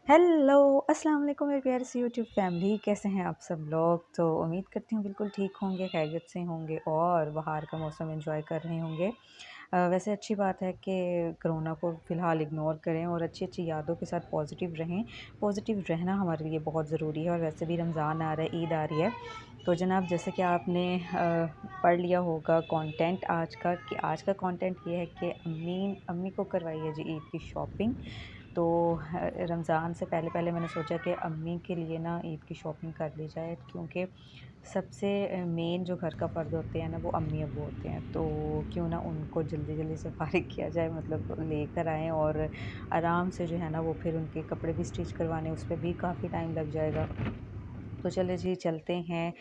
Hello अस्सलाम वालेकुम मेरे प्यारे से यूट्यूब फैमिली, कैसे हैं आप सब लोग। तो उम्मीद करती हूँ बिल्कुल ठीक होंगे, खैरियत से होंगे और बाहर का मौसम एंजॉय कर रहे होंगे। वैसे अच्छी बात है कि कोरोना को फ़िलहाल इग्नोर करें और अच्छी अच्छी यादों के साथ पॉजिटिव रहें। पॉजिटिव रहना हमारे लिए बहुत ज़रूरी है और वैसे भी रमज़ान आ रहा है, ईद आ रही है। तो जनाब, जैसे कि आपने पढ़ लिया होगा कंटेंट आज का, कि आज का कंटेंट ये है कि अम्मी अम्मी को करवाई है जी ईद की शॉपिंग। तो रमज़ान से पहले पहले मैंने सोचा कि अम्मी के लिए ना ईद की शॉपिंग कर ली जाए, क्योंकि सबसे मेन जो घर का फ़र्द होते हैं ना, वो अम्मी अब्बू होते हैं। तो क्यों ना उनको जल्दी जल्दी से फ़ारिग किया जाए, मतलब लेकर आएँ और आराम से जो है ना, वो फिर उनके कपड़े भी स्टिच करवाने, उस पे भी काफ़ी टाइम लग जाएगा। तो चले जी चलते हैं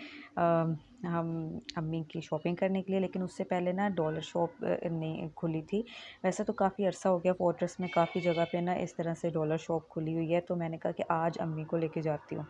हम अम्मी की शॉपिंग करने के लिए। लेकिन उससे पहले ना डॉलर शॉप नहीं खुली थी। वैसे तो काफ़ी अरसा हो गया, फोर्ट्रेस में काफ़ी जगह पे ना इस तरह से डॉलर शॉप खुली हुई है। तो मैंने कहा कि आज अम्मी को लेके जाती हूँ।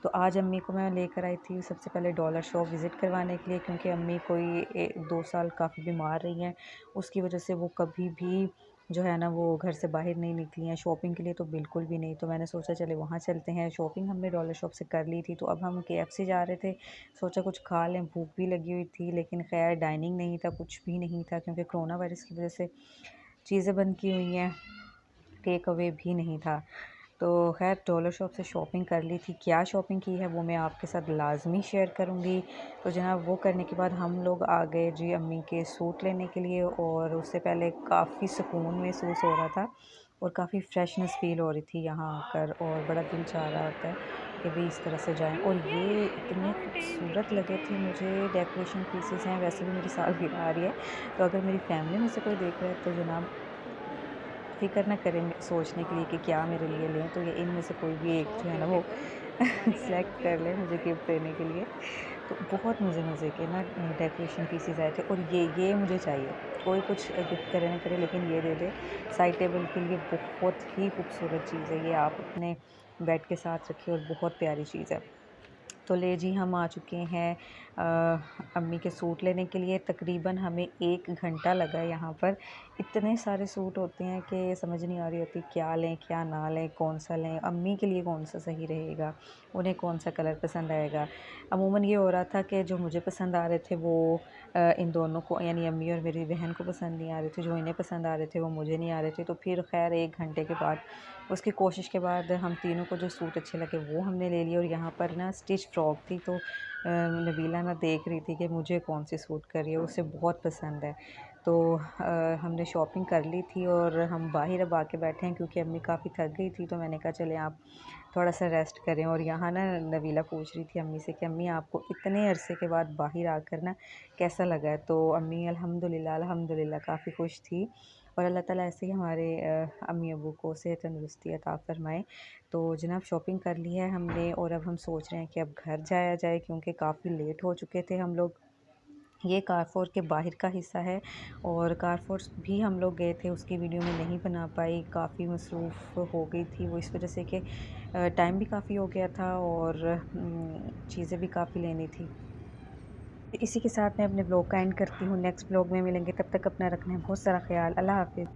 तो आज अम्मी को मैं लेकर आई थी सबसे पहले डॉलर शॉप विज़िट करवाने के लिए, क्योंकि अम्मी कोई 2 साल काफ़ी बीमार रही हैं। उसकी वजह से वो कभी भी जो है ना, वो घर से बाहर नहीं निकली हैं शॉपिंग के लिए, तो बिल्कुल भी नहीं। तो मैंने सोचा चले वहाँ चलते हैं। शॉपिंग हमने डॉलर शॉप से कर ली थी। तो अब हम KFC जा रहे थे, सोचा कुछ खा लें, भूख भी लगी हुई थी। लेकिन खैर डाइनिंग नहीं था, कुछ भी नहीं था, क्योंकि कोरोना वायरस की वजह से चीज़ें बंद की हुई हैं, टेक अवे भी नहीं था। तो खैर डॉलर शॉप से शॉपिंग कर ली थी। क्या शॉपिंग की है वो मैं आपके साथ लाजमी शेयर करूँगी। तो जनाब, वो करने के बाद हम लोग आ गए जी अम्मी के सूट लेने के लिए। और उससे पहले काफ़ी सुकून महसूस हो रहा था और काफ़ी फ्रेशनेस फ़ील हो रही थी यहाँ आकर, और बड़ा दिल चाह रहा होता है कि भी इस तरह से जाएं। और ये इतने खूबसूरत लगे थे मुझे, डेकोरेशन पीसेस हैं। वैसे भी मेरी सालगिरह आ रही है, तो अगर मेरी फैमिली में से कोई देख रहा है तो जनाब फ़िक्र ना करें सोचने के लिए कि क्या मेरे लिए लें। तो ये इनमें से कोई भी एक जो है ना, वो सेलेक्ट कर लें मुझे गिफ्ट देने के लिए। तो बहुत मज़े-मज़े के ना डेकोरेशन पीसेस आए थे। और ये मुझे चाहिए। कोई कुछ गिफ्ट करे ना करे, लेकिन ये दे दे। साइड टेबल के लिए बहुत ही खूबसूरत चीज़ है ये, आप अपने बेड के साथ रखिए और बहुत प्यारी चीज़ है। तो ले जी, हम आ चुके हैं अम्मी के सूट लेने के लिए। तकरीबन हमें 1 घंटा लगा यहाँ पर। इतने सारे सूट होते हैं कि समझ नहीं आ रही होती क्या लें क्या ना लें, कौन सा लें, अम्मी के लिए कौन सा सही रहेगा, उन्हें कौन सा कलर पसंद आएगा। अमूमन ये हो रहा था कि जो मुझे पसंद आ रहे थे वो इन दोनों को, यानी अम्मी और मेरी बहन को पसंद नहीं आ रहे थे। जो इन्हें पसंद आ रहे थे वो मुझे नहीं आ रहे थे। तो फिर खैर 1 घंटे के बाद, उसकी कोशिश के बाद, हम तीनों को जो सूट अच्छे लगे वो हमने ले लिए। और यहाँ पर ना स्टिच फ्रॉक थी, तो नबीला ना देख रही थी कि मुझे कौन सी सूट कर रही है, उसे बहुत पसंद है। तो हमने शॉपिंग कर ली थी और हम बाहर अब आके बैठे हैं, क्योंकि अम्मी काफ़ी थक गई थी। तो मैंने कहा चले आप थोड़ा सा रेस्ट करें। और यहाँ ना नबीला पूछ रही थी अम्मी से कि अम्मी आपको इतने अरसे के बाद बाहर आकर ना कैसा लगा है। तो अम्मी अल्हम्दुलिल्लाह अल्हम्दुलिल्लाह काफ़ी खुश थी। और अल्लाह ताला ऐसे ही हमारे अम्मी अब्बू को सेहत तंदुरुस्ती अता फ़रमाए। तो जनाब, शॉपिंग कर ली है हमने और अब हम सोच रहे हैं कि अब घर जाया जाए, क्योंकि काफ़ी लेट हो चुके थे हम लोग। ये कारफोर के बाहर का हिस्सा है और कारफोर भी हम लोग गए थे, उसकी वीडियो में नहीं बना पाई, काफ़ी मसरूफ़ हो गई थी वो, इस वजह से कि टाइम भी काफ़ी हो गया था और चीज़ें भी काफ़ी लेनी थी। इसी के साथ मैं अपने ब्लॉग का एंड करती हूँ। नेक्स्ट ब्लॉग में मिलेंगे, तब तक अपना रखना है बहुत सारा ख्याल। अल्लाह हाफ़िज़।